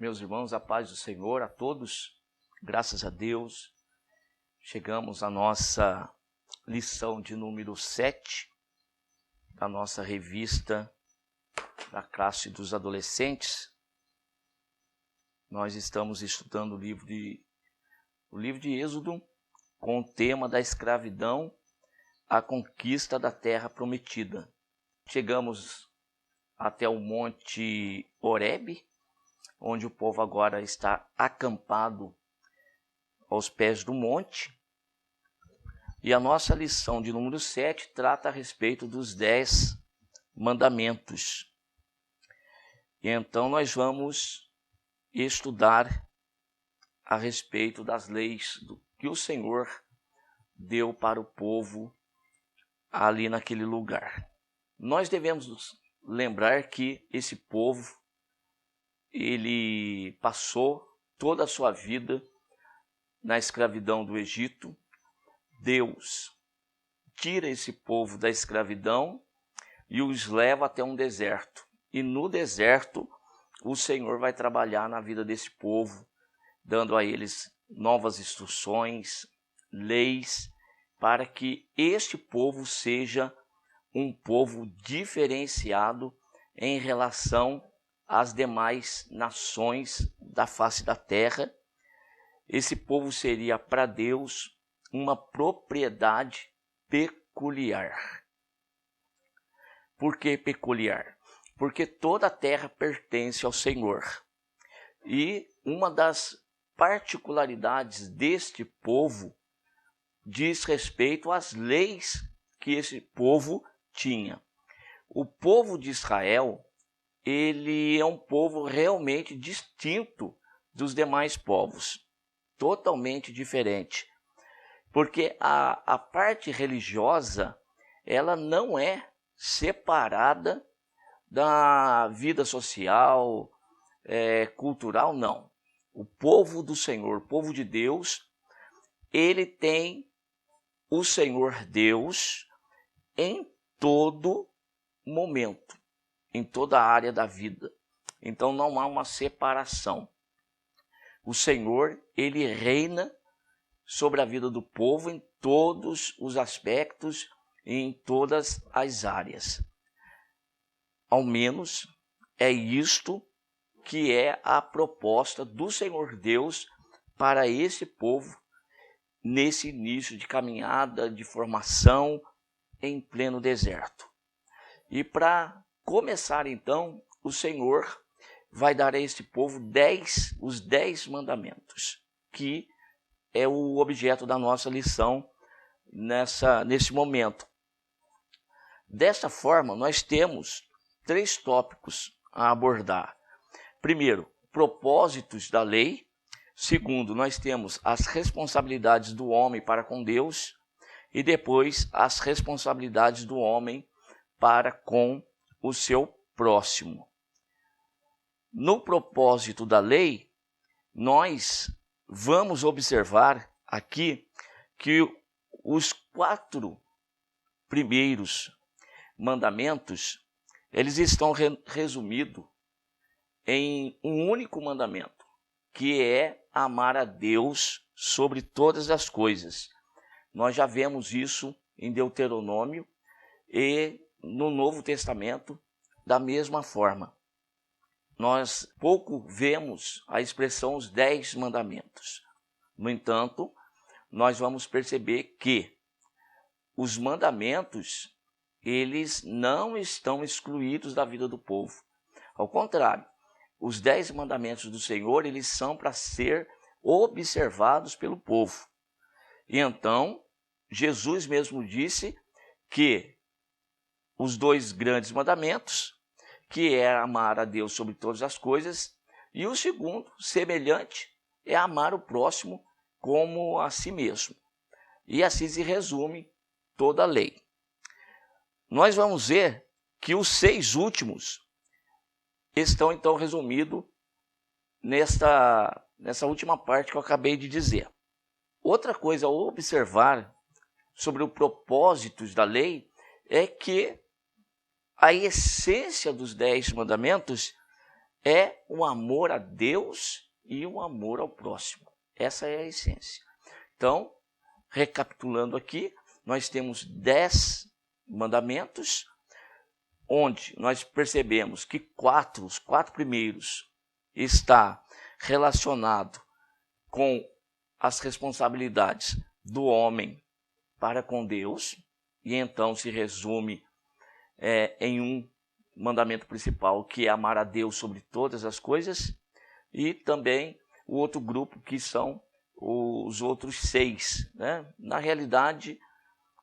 Meus irmãos, a paz do Senhor a todos, graças a Deus, chegamos à nossa lição de número 7 da nossa revista da classe dos adolescentes. Nós estamos estudando o livro de Êxodo com o tema da escravidão à conquista da terra prometida. Chegamos até o Monte Horebe, onde o povo agora está acampado aos pés do monte. E a nossa lição de número 7 trata a respeito dos 10 mandamentos. E então nós vamos estudar a respeito das leis que o Senhor deu para o povo ali naquele lugar. Nós devemos lembrar que esse povo ele passou toda a sua vida na escravidão do Egito. Deus tira esse povo da escravidão e os leva até um deserto. E no deserto, o Senhor vai trabalhar na vida desse povo, dando a eles novas instruções, leis, para que este povo seja um povo diferenciado em relação às demais nações da face da terra. Esse povo seria para Deus uma propriedade peculiar. Por que peculiar? Porque toda a terra pertence ao Senhor. E uma das particularidades deste povo diz respeito às leis que esse povo tinha. O povo de Israel, ele é um povo realmente distinto dos demais povos, totalmente diferente, porque a parte religiosa, ela não é separada da vida social, cultural, não. O povo do Senhor, o povo de Deus, ele tem o Senhor Deus em todo momento, em toda a área da vida. Então não há uma separação. O Senhor, ele reina sobre a vida do povo em todos os aspectos e em todas as áreas. Ao menos é isto que é a proposta do Senhor Deus para esse povo nesse início de caminhada, de formação em pleno deserto. E para começar então, o Senhor vai dar a este povo os 10 mandamentos, que é o objeto da nossa lição nesse momento. Desta forma, nós temos 3 tópicos a abordar. Primeiro, propósitos da lei. Segundo, nós temos as responsabilidades do homem para com Deus. E depois, as responsabilidades do homem para com o seu próximo. No propósito da lei, nós vamos observar aqui que os 4 primeiros mandamentos, eles estão resumidos em um único mandamento, que é amar a Deus sobre todas as coisas. Nós já vemos isso em Deuteronômio e no Novo Testamento da mesma forma. Nós pouco vemos a expressão os 10 mandamentos. No entanto, nós vamos perceber que os mandamentos, eles não estão excluídos da vida do povo. Ao contrário, os 10 mandamentos do Senhor, eles são para ser observados pelo povo. E então, Jesus mesmo disse que os 2 grandes mandamentos, que é amar a Deus sobre todas as coisas, e o segundo, semelhante, é amar o próximo como a si mesmo. E assim se resume toda a lei. Nós vamos ver que os 6 últimos estão então resumidos nessa última parte que eu acabei de dizer. Outra coisa a observar sobre os propósitos da lei é que a essência dos 10 mandamentos é o amor a Deus e o amor ao próximo. Essa é a essência. Então, recapitulando aqui, nós temos 10 mandamentos, onde nós percebemos que os 4 primeiros está relacionado com as responsabilidades do homem para com Deus, e então se resume em um mandamento principal, que é amar a Deus sobre todas as coisas, e também o outro grupo, que são os outros 6, né? Na realidade,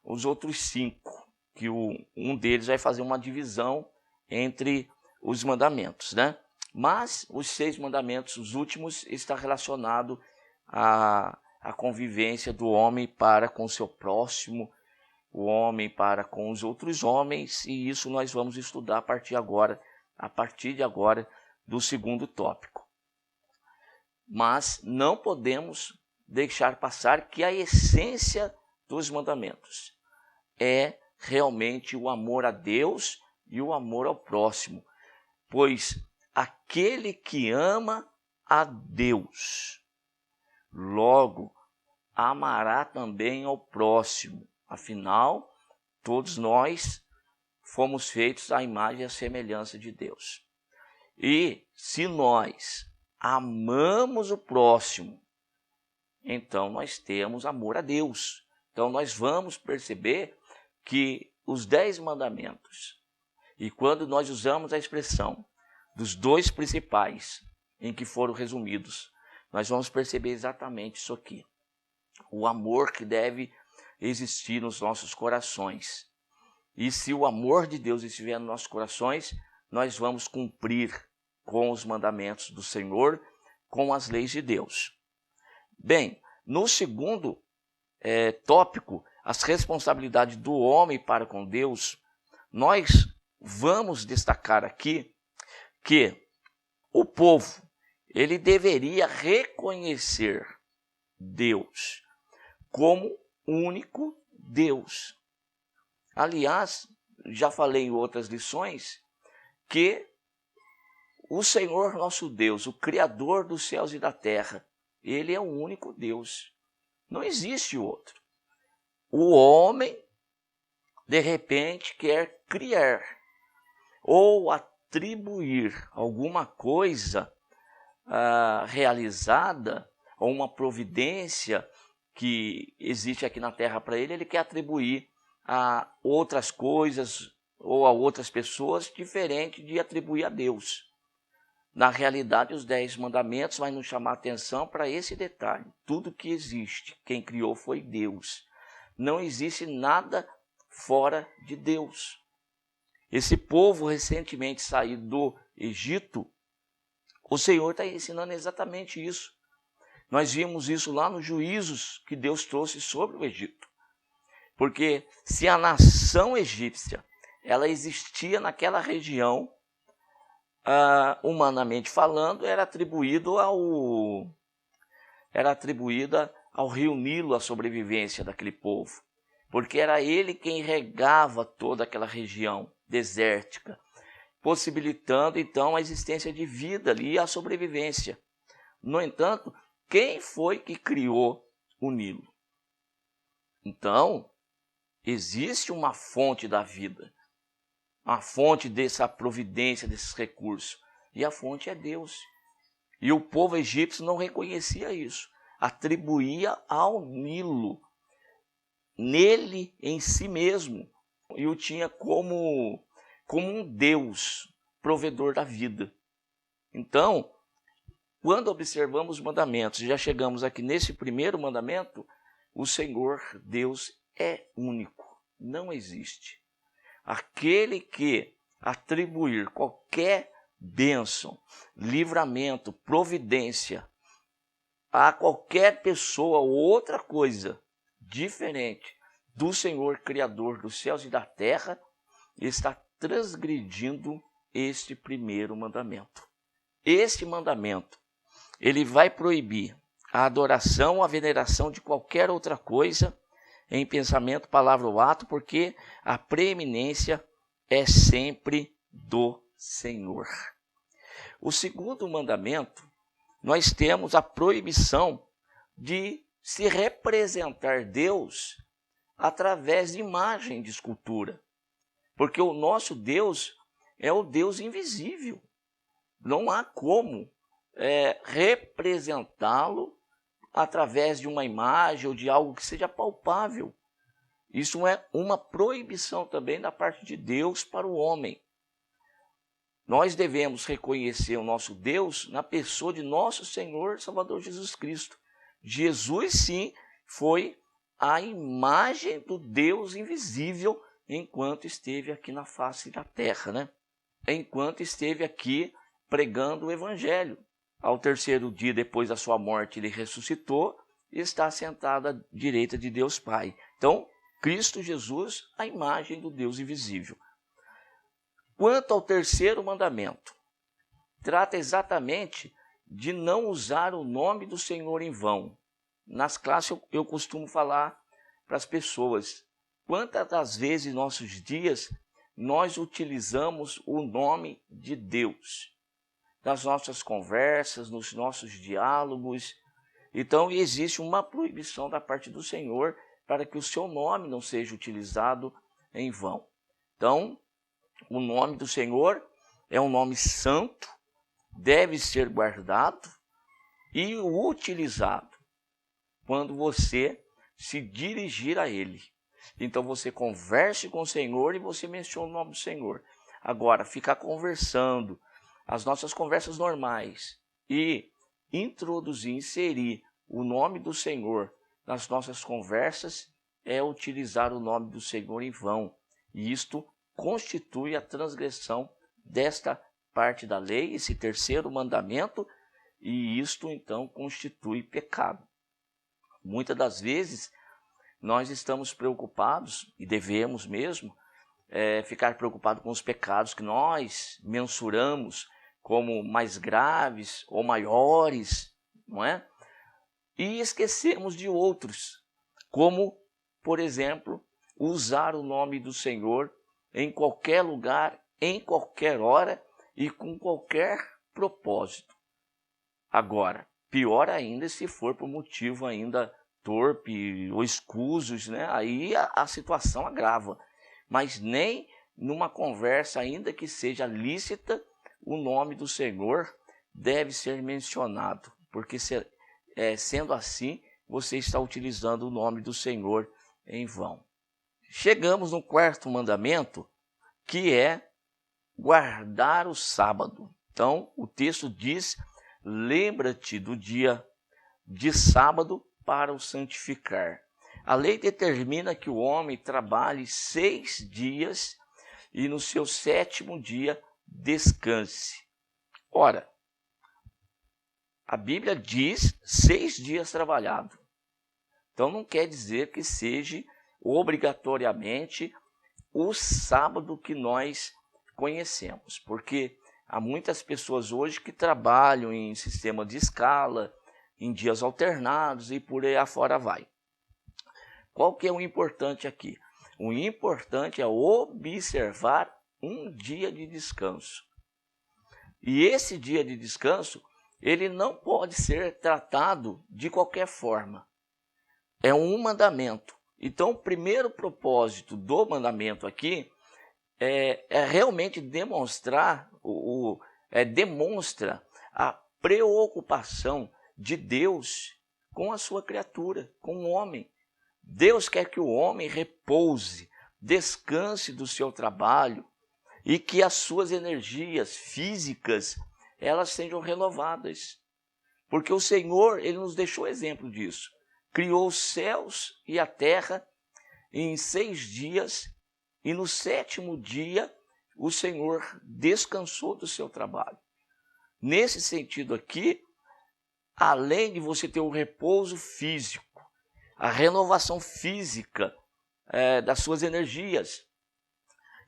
os outros 5, que um deles vai fazer uma divisão entre os mandamentos, né? Mas os 6 mandamentos, os últimos, está relacionado à convivência do homem para com o seu próximo, o homem para com os outros homens, e isso nós vamos estudar a partir de agora do segundo tópico. Mas não podemos deixar passar que a essência dos mandamentos é realmente o amor a Deus e o amor ao próximo, pois aquele que ama a Deus, logo amará também ao próximo. Afinal, todos nós fomos feitos à imagem e à semelhança de Deus. E se nós amamos o próximo, então nós temos amor a Deus. Então nós vamos perceber que os 10 mandamentos, e quando nós usamos a expressão dos 2 principais em que foram resumidos, nós vamos perceber exatamente isso aqui. O amor que deve existir nos nossos corações. E se o amor de Deus estiver nos nossos corações, nós vamos cumprir com os mandamentos do Senhor, com as leis de Deus. Bem, no segundo tópico, as responsabilidades do homem para com Deus, nós vamos destacar aqui que o povo, ele deveria reconhecer Deus como único Deus. Aliás, já falei em outras lições que o Senhor nosso Deus, o Criador dos céus e da terra, ele é o único Deus. Não existe outro. O homem, de repente, quer criar ou atribuir alguma coisa realizada, ou uma providência que existe aqui na terra para ele, ele quer atribuir a outras coisas ou a outras pessoas, diferente de atribuir a Deus. Na realidade, os 10 mandamentos vão nos chamar a atenção para esse detalhe. Tudo que existe, quem criou foi Deus. Não existe nada fora de Deus. Esse povo recentemente saído do Egito, o Senhor está ensinando exatamente isso. Nós vimos isso lá nos juízos que Deus trouxe sobre o Egito. Porque se a nação egípcia ela existia naquela região, humanamente falando, era atribuída ao rio Nilo a sobrevivência daquele povo. Porque era ele quem regava toda aquela região desértica, possibilitando então a existência de vida ali e a sobrevivência. No entanto, quem foi que criou o Nilo? Então, existe uma fonte da vida, uma fonte dessa providência, desses recursos, e a fonte é Deus. E o povo egípcio não reconhecia isso, atribuía ao Nilo, nele em si mesmo, e o tinha como um Deus, provedor da vida. Então, quando observamos os mandamentos, já chegamos aqui nesse primeiro mandamento, o Senhor Deus é único, não existe. Aquele que atribuir qualquer bênção, livramento, providência a qualquer pessoa ou outra coisa diferente do Senhor Criador dos céus e da terra, está transgredindo este primeiro mandamento. Este mandamento, ele vai proibir a adoração, a veneração de qualquer outra coisa em pensamento, palavra ou ato, porque a preeminência é sempre do Senhor. O segundo mandamento, nós temos a proibição de se representar Deus através de imagem de escultura. Porque o nosso Deus é o Deus invisível. Não há como representá-lo através de uma imagem ou de algo que seja palpável. Isso é uma proibição também da parte de Deus para o homem. Nós devemos reconhecer o nosso Deus na pessoa de nosso Senhor Salvador Jesus Cristo. Jesus, sim, foi a imagem do Deus invisível enquanto esteve aqui na face da terra, né? Enquanto esteve aqui pregando o Evangelho. Ao terceiro dia, depois da sua morte, ele ressuscitou e está sentado à direita de Deus Pai. Então, Cristo Jesus, a imagem do Deus invisível. Quanto ao terceiro mandamento, trata exatamente de não usar o nome do Senhor em vão. Nas classes eu costumo falar para as pessoas, quantas das vezes em nossos dias nós utilizamos o nome de Deus nas nossas conversas, nos nossos diálogos. Então existe uma proibição da parte do Senhor para que o seu nome não seja utilizado em vão. Então, o nome do Senhor é um nome santo, deve ser guardado e utilizado quando você se dirigir a Ele. Então você converse com o Senhor e você menciona o nome do Senhor. Agora, ficar conversando, as nossas conversas normais, e introduzir, inserir o nome do Senhor nas nossas conversas é utilizar o nome do Senhor em vão. E isto constitui a transgressão desta parte da lei, esse terceiro mandamento, e isto então constitui pecado. Muitas das vezes nós estamos preocupados, e devemos mesmo, ficar preocupados com os pecados que nós mensuramos como mais graves ou maiores, não é? E esquecemos de outros, como, por exemplo, usar o nome do Senhor em qualquer lugar, em qualquer hora e com qualquer propósito. Agora, pior ainda se for por motivo ainda torpe ou escusos, né? Aí a situação agrava. Mas nem numa conversa, ainda que seja lícita, o nome do Senhor deve ser mencionado, porque sendo assim, você está utilizando o nome do Senhor em vão. Chegamos no quarto mandamento, que é guardar o sábado. Então, o texto diz: lembra-te do dia de sábado para o santificar. A lei determina que o homem trabalhe 6 dias e no seu 7º dia descanse. Ora, a Bíblia diz 6 dias trabalhado. Então não quer dizer que seja obrigatoriamente o sábado que nós conhecemos, porque há muitas pessoas hoje que trabalham em sistema de escala, em dias alternados e por aí afora vai. Qual que é o importante aqui? O importante é observar um dia de descanso. E esse dia de descanso, ele não pode ser tratado de qualquer forma. É um mandamento. Então, o primeiro propósito do mandamento aqui é realmente demonstrar, demonstra a preocupação de Deus com a sua criatura, com o homem. Deus quer que o homem repouse, descanse do seu trabalho e que as suas energias físicas elas sejam renovadas. Porque o Senhor, ele nos deixou exemplo disso. Criou os céus e a terra em 6 dias e no 7º dia o Senhor descansou do seu trabalho. Nesse sentido aqui, além de você ter o repouso físico, a renovação física das suas energias,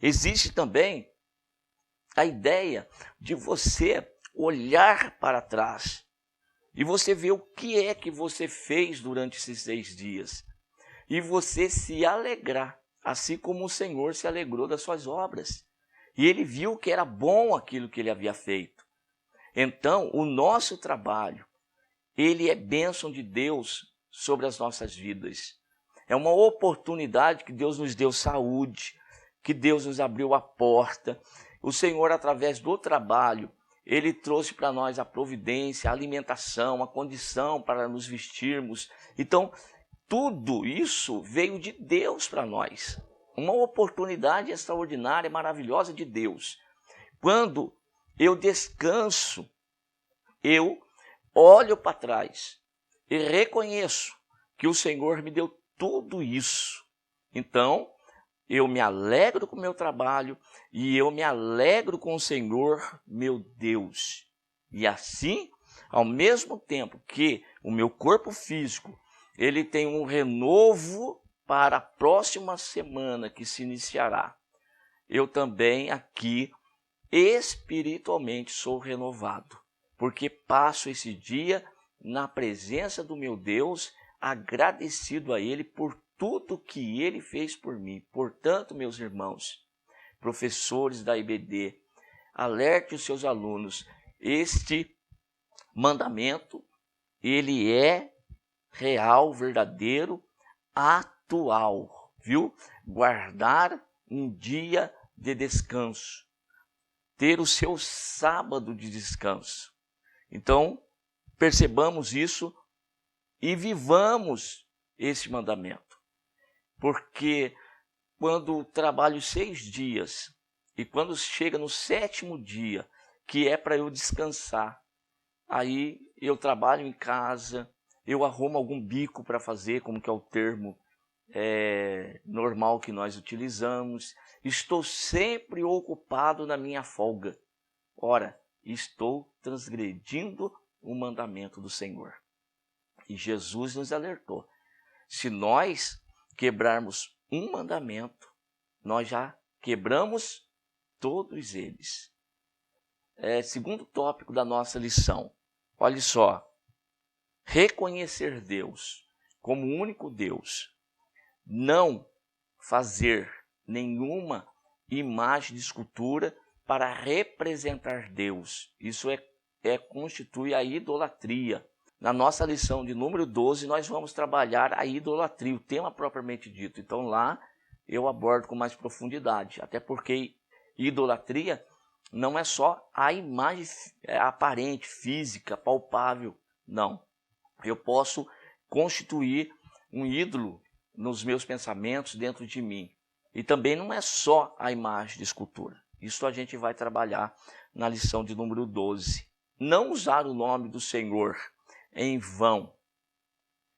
existe também a ideia de você olhar para trás e você ver o que é que você fez durante esses 6 dias e você se alegrar, assim como o Senhor se alegrou das suas obras. E ele viu que era bom aquilo que ele havia feito. Então, o nosso trabalho, ele é bênção de Deus sobre as nossas vidas. É uma oportunidade que Deus nos deu saúde, que Deus nos abriu a porta. O Senhor, através do trabalho, Ele trouxe para nós a providência, a alimentação, a condição para nos vestirmos. Então, tudo isso veio de Deus para nós. Uma oportunidade extraordinária, maravilhosa de Deus. Quando eu descanso, eu olho para trás e reconheço que o Senhor me deu tudo isso. Então, eu me alegro com o meu trabalho e eu me alegro com o Senhor, meu Deus. E assim, ao mesmo tempo que o meu corpo físico, ele tem um renovo para a próxima semana que se iniciará, eu também aqui espiritualmente sou renovado, porque passo esse dia na presença do meu Deus, agradecido a Ele por tudo que Ele fez por mim. Portanto, meus irmãos, professores da IBD, alerte os seus alunos, este mandamento, ele é real, verdadeiro, atual, viu? Guardar um dia de descanso, ter o seu sábado de descanso. Então, percebamos isso e vivamos esse mandamento. Porque quando trabalho 6 dias e quando chega no 7º dia, que é para eu descansar, aí eu trabalho em casa, eu arrumo algum bico para fazer, como que é o termo normal que nós utilizamos. Estou sempre ocupado na minha folga. Ora, estou transgredindo o mandamento do Senhor. E Jesus nos alertou. Se nós quebrarmos um mandamento, nós já quebramos todos eles. Segundo tópico da nossa lição. Olha só. Reconhecer Deus como o único Deus. Não fazer nenhuma imagem de escultura para representar Deus. Isso constitui a idolatria. Na nossa lição de número 12, nós vamos trabalhar a idolatria, o tema propriamente dito. Então lá eu abordo com mais profundidade, até porque idolatria não é só a imagem aparente, física, palpável, não. Eu posso constituir um ídolo nos meus pensamentos dentro de mim. E também não é só a imagem de escultura. Isso a gente vai trabalhar na lição de número 12. Não usar o nome do Senhor em vão.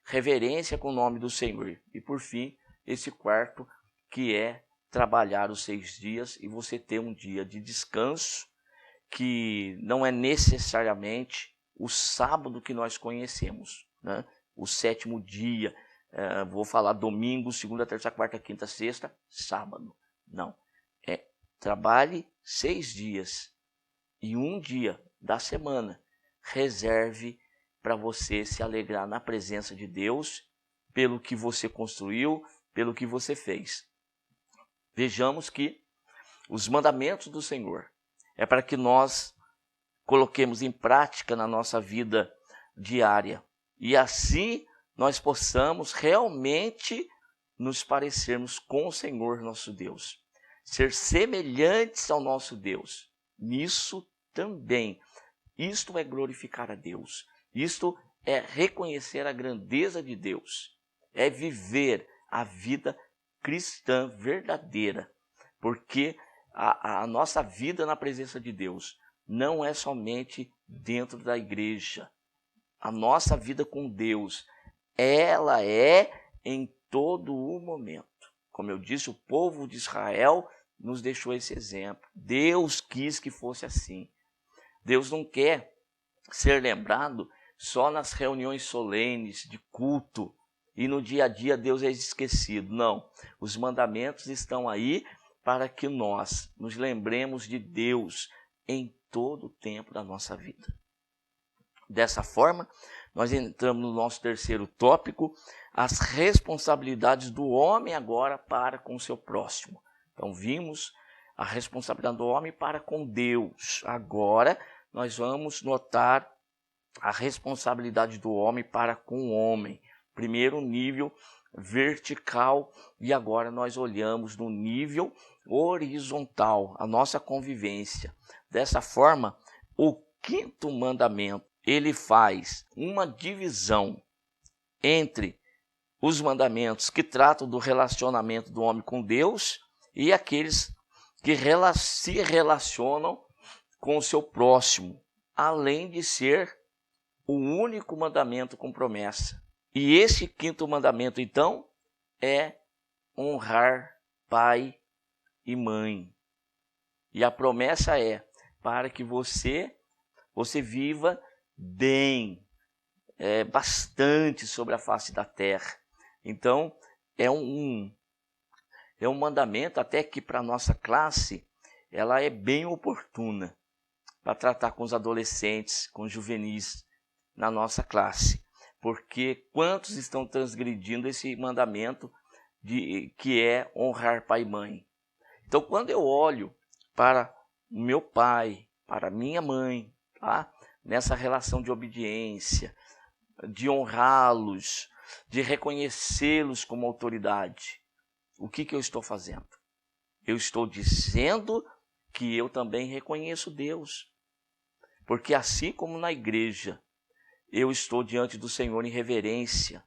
Reverência com o nome do Senhor. E por fim, esse quarto, que é trabalhar os 6 dias e você ter um dia de descanso, que não é necessariamente o sábado que nós conhecemos, né? O 7º dia, vou falar domingo, segunda, terça, quarta, quinta, sexta, sábado. Não, trabalhe 6 dias e um dia da semana reserve para você se alegrar na presença de Deus, pelo que você construiu, pelo que você fez. Vejamos que os mandamentos do Senhor é para que nós coloquemos em prática na nossa vida diária. E assim nós possamos realmente nos parecermos com o Senhor nosso Deus. Ser semelhantes ao nosso Deus. Nisso também. Isto é glorificar a Deus. Isto é reconhecer a grandeza de Deus. É viver a vida cristã verdadeira. Porque a nossa vida na presença de Deus não é somente dentro da igreja. A nossa vida com Deus, ela é em todo o momento. Como eu disse, o povo de Israel nos deixou esse exemplo. Deus quis que fosse assim. Deus não quer ser lembrado só nas reuniões solenes de culto e no dia a dia Deus é esquecido. Não, os mandamentos estão aí para que nós nos lembremos de Deus em todo o tempo da nossa vida. Dessa forma, nós entramos no nosso 3º tópico, as responsabilidades do homem agora para com o seu próximo. Então vimos a responsabilidade do homem para com Deus. Agora nós vamos notar a responsabilidade do homem para com o homem. Primeiro nível vertical e agora nós olhamos no nível horizontal, a nossa convivência. Dessa forma, o quinto mandamento, ele faz uma divisão entre os mandamentos que tratam do relacionamento do homem com Deus e aqueles que se relacionam com o seu próximo, além de ser o único mandamento com promessa. E esse quinto mandamento, então, é honrar pai e mãe. E a promessa é para que você viva bem, bastante sobre a face da terra. Então, é um mandamento até que para a nossa classe, ela é bem oportuna para tratar com os adolescentes, com os juvenis na nossa classe. Porque quantos estão transgredindo esse mandamento que é honrar pai e mãe? Então, quando eu olho para o meu pai, para a minha mãe, tá? Nessa relação de obediência, de honrá-los, de reconhecê-los como autoridade, o que eu estou fazendo? Eu estou dizendo que eu também reconheço Deus. Porque assim como na igreja, eu estou diante do Senhor em reverência.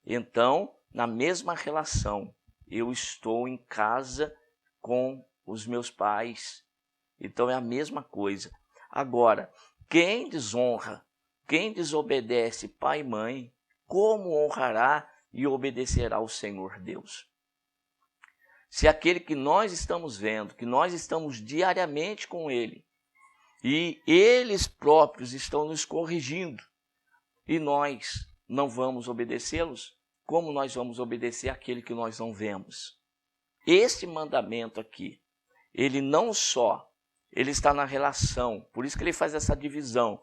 Então, na mesma relação, eu estou em casa com os meus pais. Então, é a mesma coisa. Agora, quem desonra, quem desobedece pai e mãe, como honrará e obedecerá ao Senhor Deus? Se aquele que nós estamos vendo, que nós estamos diariamente com Ele, e eles próprios estão nos corrigindo, e nós não vamos obedecê-los, como nós vamos obedecer aquele que nós não vemos? Este mandamento aqui, ele não só, ele está na relação, por isso que ele faz essa divisão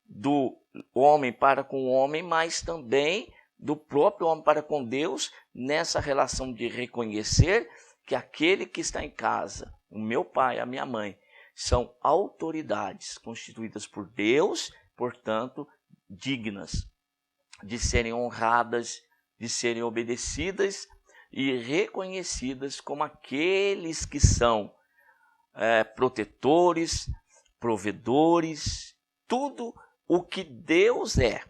do homem para com o homem, mas também do próprio homem para com Deus, nessa relação de reconhecer que aquele que está em casa, o meu pai, a minha mãe, são autoridades constituídas por Deus, portanto, dignas de serem honradas, de serem obedecidas e reconhecidas como aqueles que são protetores, provedores, tudo o que Deus é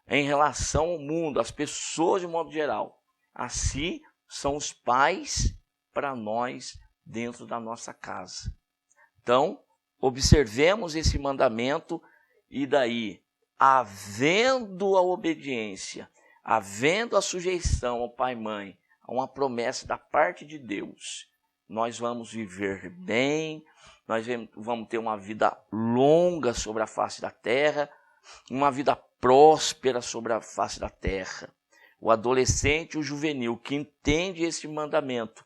em relação ao mundo, às pessoas de modo geral. Assim são os pais para nós dentro da nossa casa. Então, observemos esse mandamento e daí, havendo a obediência, havendo a sujeição ao pai e mãe, a uma promessa da parte de Deus, nós vamos viver bem, nós vamos ter uma vida longa sobre a face da terra, uma vida próspera sobre a face da terra. O adolescente, o juvenil que entende esse mandamento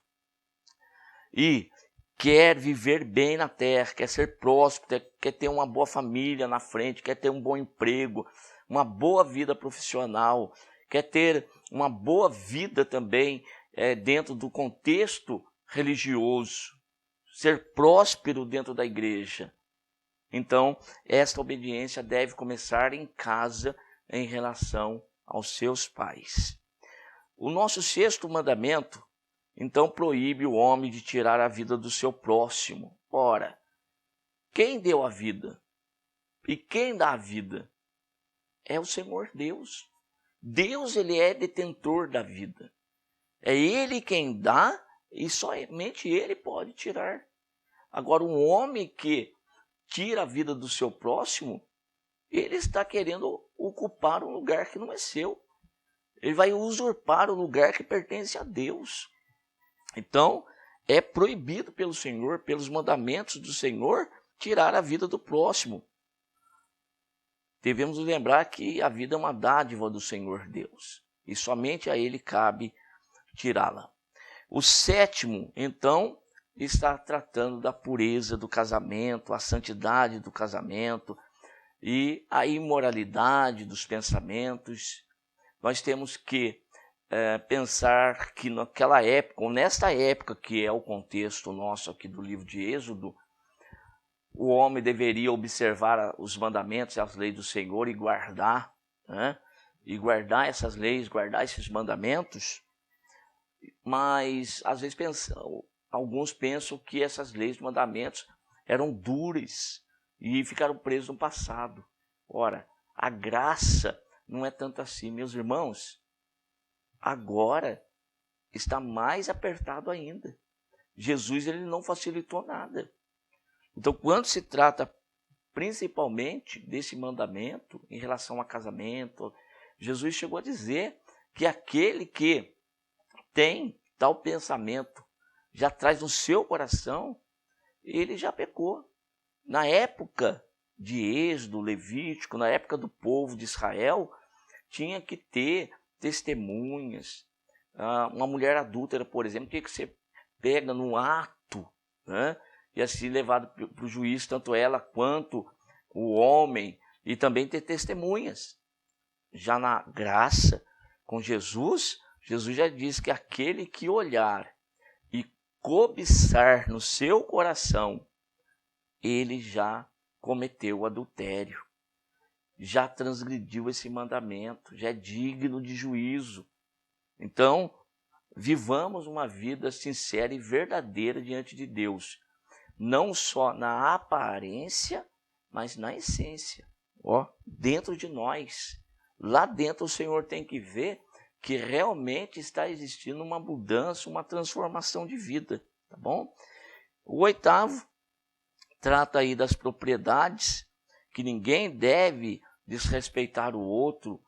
e quer viver bem na terra, quer ser próspero, quer ter uma boa família na frente, quer ter um bom emprego, uma boa vida profissional, quer ter uma boa vida também dentro do contexto religioso, ser próspero dentro da igreja. Então, esta obediência deve começar em casa em relação aos seus pais. O nosso sexto mandamento, então, proíbe o homem de tirar a vida do seu próximo. Ora, quem deu a vida? E quem dá a vida? É o Senhor Deus. Deus, ele é detentor da vida. É Ele quem dá e somente Ele pode tirar. Agora, um homem que tira a vida do seu próximo, ele está querendo ocupar um lugar que não é seu. Ele vai usurpar o lugar que pertence a Deus. Então, é proibido pelo Senhor, pelos mandamentos do Senhor, tirar a vida do próximo. Devemos lembrar que a vida é uma dádiva do Senhor Deus, e somente a Ele cabe tirá-la. O sétimo, então, está tratando da pureza do casamento, a santidade do casamento e a imoralidade dos pensamentos. Nós temos que pensar que naquela época, ou nesta época que é o contexto nosso aqui do livro de Êxodo, o homem deveria observar os mandamentos e as leis do Senhor e guardar, né? E guardar essas leis, guardar esses mandamentos. Mas às vezes alguns pensam que essas leis e mandamentos eram duras e ficaram presos no passado. Ora, a graça não é tanto assim, meus irmãos. Agora está mais apertado ainda. Jesus ele não facilitou nada. Então, quando se trata principalmente desse mandamento em relação a casamento, Jesus chegou a dizer que aquele que tem tal pensamento, já traz no seu coração, ele já pecou. Na época de Êxodo, Levítico, na época do povo de Israel, tinha que ter testemunhas. Uma mulher adúltera, por exemplo, tinha que ser pega num ato, né? E assim levado para o juiz, tanto ela quanto o homem, e também ter testemunhas. Já na graça, com Jesus, Jesus já diz que aquele que olhar e cobiçar no seu coração, ele já cometeu adultério, já transgrediu esse mandamento, já é digno de juízo. Então, vivamos uma vida sincera e verdadeira diante de Deus, não só na aparência, mas na essência, dentro de nós. Lá dentro o Senhor tem que ver que realmente está existindo uma mudança, uma transformação de vida, tá bom? O oitavo trata aí das propriedades, que ninguém deve desrespeitar o outro,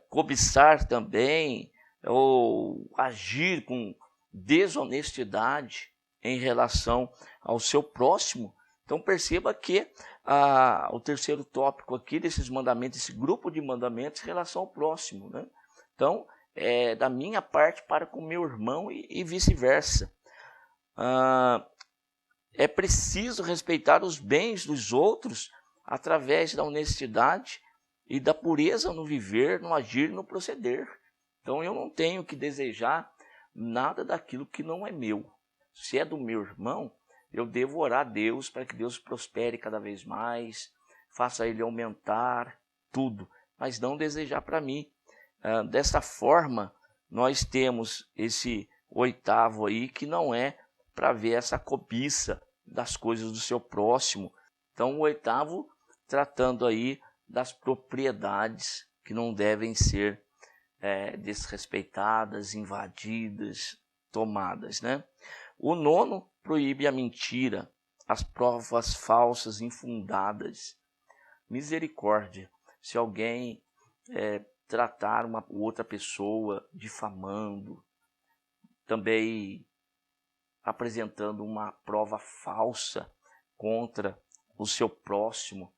cobiçar também, ou agir com desonestidade em relação ao seu próximo. Então perceba que o terceiro tópico aqui desses mandamentos, esse grupo de mandamentos em relação ao próximo, né? Então, da minha parte para com meu irmão e vice-versa. É preciso respeitar os bens dos outros através da honestidade e da pureza no viver, no agir e no proceder. Então eu não tenho que desejar nada daquilo que não é meu. Se é do meu irmão, eu devo orar a Deus para que Deus prospere cada vez mais, faça ele aumentar tudo, mas não desejar para mim. Dessa forma, nós temos esse oitavo aí, que não é para ver essa cobiça das coisas do seu próximo. Então, o oitavo, tratando aí das propriedades que não devem ser desrespeitadas, invadidas, tomadas, né? O nono proíbe a mentira, as provas falsas, infundadas. Misericórdia, se alguém tratar uma outra pessoa difamando, também apresentando uma prova falsa contra o seu próximo,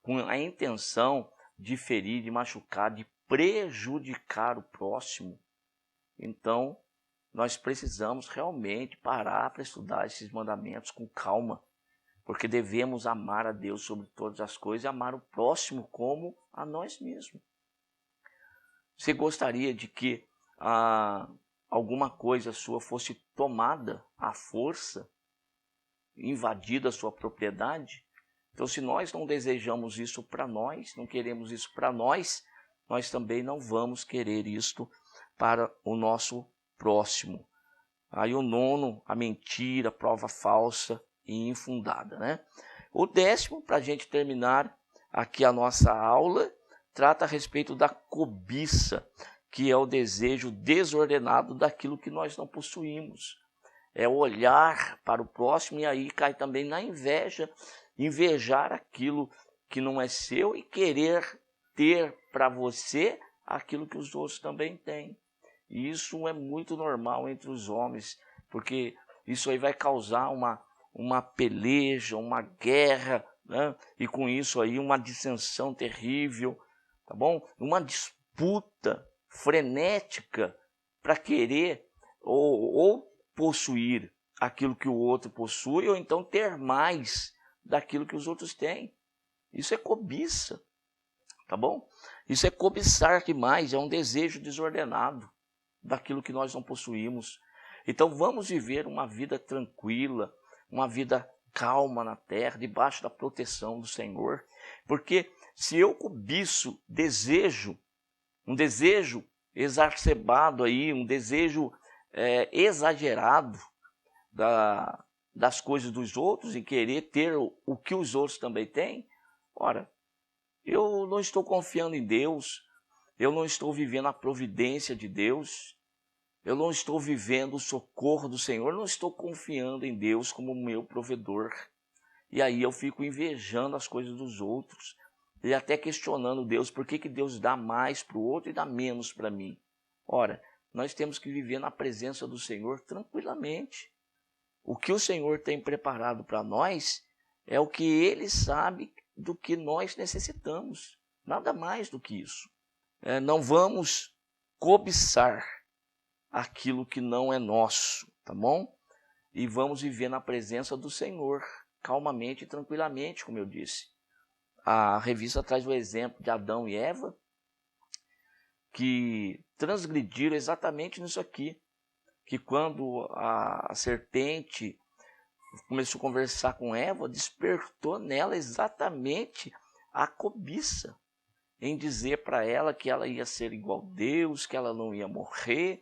com a intenção de ferir, de machucar, de prejudicar o próximo. Então, nós precisamos realmente parar para estudar esses mandamentos com calma, porque devemos amar a Deus sobre todas as coisas e amar o próximo como a nós mesmos. Você gostaria de que alguma coisa sua fosse tomada à força, invadida a sua propriedade? Então, se nós não desejamos isso para nós, não queremos isso para nós, nós também não vamos querer isto para o nosso próximo. Aí o nono, a mentira, a prova falsa e infundada, né? O décimo, para a gente terminar aqui a nossa aula, trata a respeito da cobiça, que é o desejo desordenado daquilo que nós não possuímos. É olhar para o próximo e aí cai também na inveja, invejar aquilo que não é seu e querer ter para você aquilo que os outros também têm. E isso é muito normal entre os homens, porque isso aí vai causar uma peleja, uma guerra, né? E com isso aí uma dissensão terrível, tá bom? Uma disputa frenética para querer ou possuir aquilo que o outro possui, ou então ter mais daquilo que os outros têm. Isso é cobiça, tá bom? Isso é cobiçar demais, é um desejo desordenado daquilo que nós não possuímos. Então vamos viver uma vida tranquila, uma vida calma na terra, debaixo da proteção do Senhor. Porque se eu cobiço desejo, um desejo exacerbado aí, um desejo exagerado das coisas dos outros, e querer ter o que os outros também têm, ora, eu não estou confiando em Deus, eu não estou vivendo a providência de Deus, eu não estou vivendo o socorro do Senhor, não estou confiando em Deus como meu provedor. E aí eu fico invejando as coisas dos outros e até questionando Deus, por que Deus dá mais para o outro e dá menos para mim? Ora, nós temos que viver na presença do Senhor tranquilamente. O que o Senhor tem preparado para nós é o que Ele sabe do que nós necessitamos, nada mais do que isso. Não vamos cobiçar aquilo que não é nosso, tá bom? E vamos viver na presença do Senhor, calmamente e tranquilamente, como eu disse. A revista traz o exemplo de Adão e Eva, que transgrediram exatamente nisso aqui, que quando a serpente começou a conversar com Eva, despertou nela exatamente a cobiça, em dizer para ela que ela ia ser igual a Deus, que ela não ia morrer,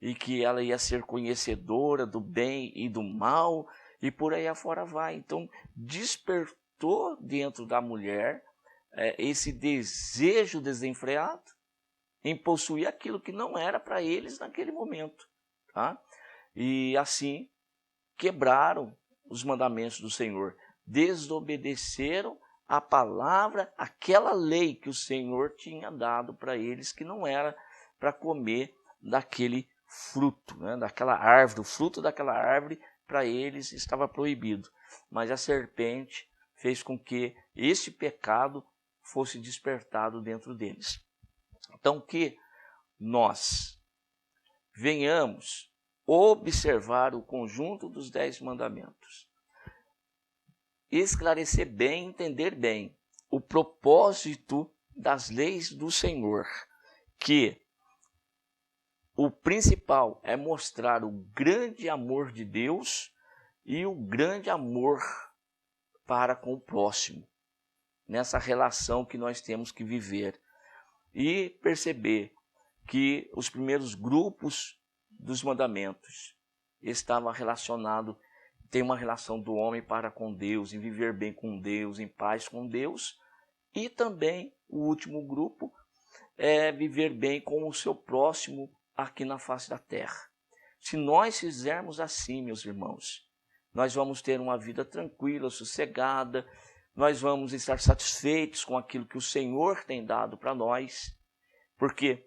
e que ela ia ser conhecedora do bem e do mal, e por aí afora vai. Então, despertou dentro da mulher esse desejo desenfreado em possuir aquilo que não era para eles naquele momento. Tá? E assim, quebraram os mandamentos do Senhor, desobedeceram a palavra, aquela lei que o Senhor tinha dado para eles, que não era para comer daquele fruto, né, daquela árvore, o fruto daquela árvore para eles estava proibido. Mas a serpente fez com que esse pecado fosse despertado dentro deles. Então que nós venhamos observar o conjunto dos 10 mandamentos, esclarecer bem, entender bem o propósito das leis do Senhor, que o principal é mostrar o grande amor de Deus e o grande amor para com o próximo, nessa relação que nós temos que viver. E perceber que os primeiros grupos dos mandamentos estavam relacionados, tem uma relação do homem para com Deus, em viver bem com Deus, em paz com Deus, e também o último grupo é viver bem com o seu próximo aqui na face da terra. Se nós fizermos assim, meus irmãos, nós vamos ter uma vida tranquila, sossegada, nós vamos estar satisfeitos com aquilo que o Senhor tem dado para nós, porque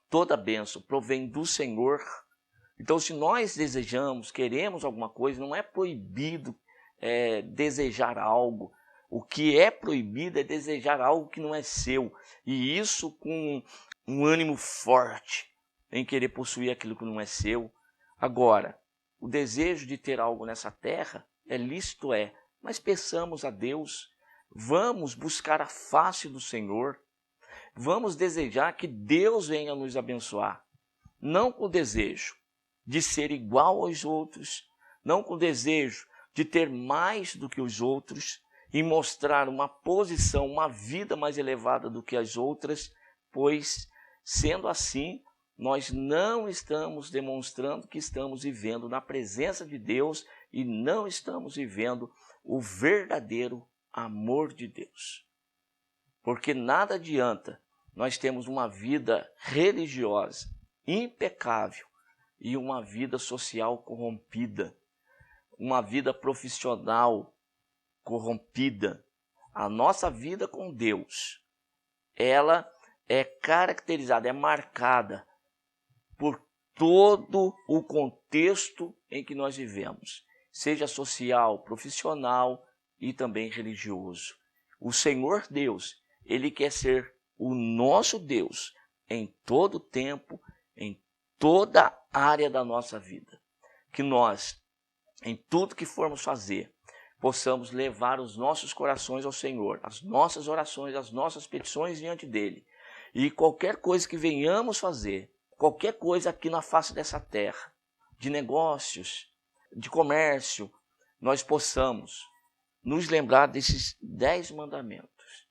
toda bênção provém do Senhor. Então, se nós desejamos, queremos alguma coisa, não é proibido desejar algo. O que é proibido é desejar algo que não é seu. E isso com um ânimo forte em querer possuir aquilo que não é seu. Agora, o desejo de ter algo nessa terra é lícito, mas peçamos a Deus, vamos buscar a face do Senhor, vamos desejar que Deus venha nos abençoar, não com o desejo de ser igual aos outros, não com o desejo de ter mais do que os outros e mostrar uma posição, uma vida mais elevada do que as outras, pois, sendo assim, nós não estamos demonstrando que estamos vivendo na presença de Deus e não estamos vivendo o verdadeiro amor de Deus. Porque nada adianta nós termos uma vida religiosa impecável e uma vida social corrompida, uma vida profissional corrompida. A nossa vida com Deus, ela é caracterizada, é marcada por todo o contexto em que nós vivemos, seja social, profissional e também religioso. O Senhor Deus, Ele quer ser o nosso Deus em todo tempo, em toda área da nossa vida. Que nós, em tudo que formos fazer, possamos levar os nossos corações ao Senhor, as nossas orações, as nossas petições diante dEle. E qualquer coisa que venhamos fazer, qualquer coisa aqui na face dessa terra, de negócios, de comércio, nós possamos nos lembrar desses 10 mandamentos.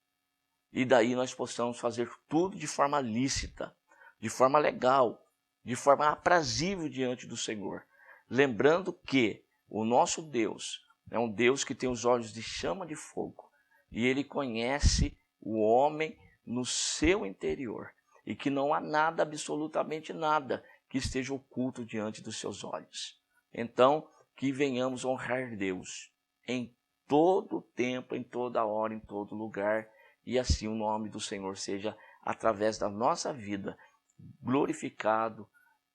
E daí nós possamos fazer tudo de forma lícita, de forma legal, de forma aprazível diante do Senhor. Lembrando que o nosso Deus é um Deus que tem os olhos de chama de fogo. E Ele conhece o homem no seu interior. E que não há nada, absolutamente nada, que esteja oculto diante dos seus olhos. Então, que venhamos honrar Deus em todo tempo, em toda hora, em todo lugar. E assim o nome do Senhor seja, através da nossa vida, glorificado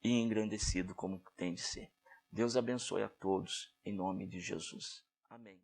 e engrandecido como tem de ser. Deus abençoe a todos, em nome de Jesus. Amém.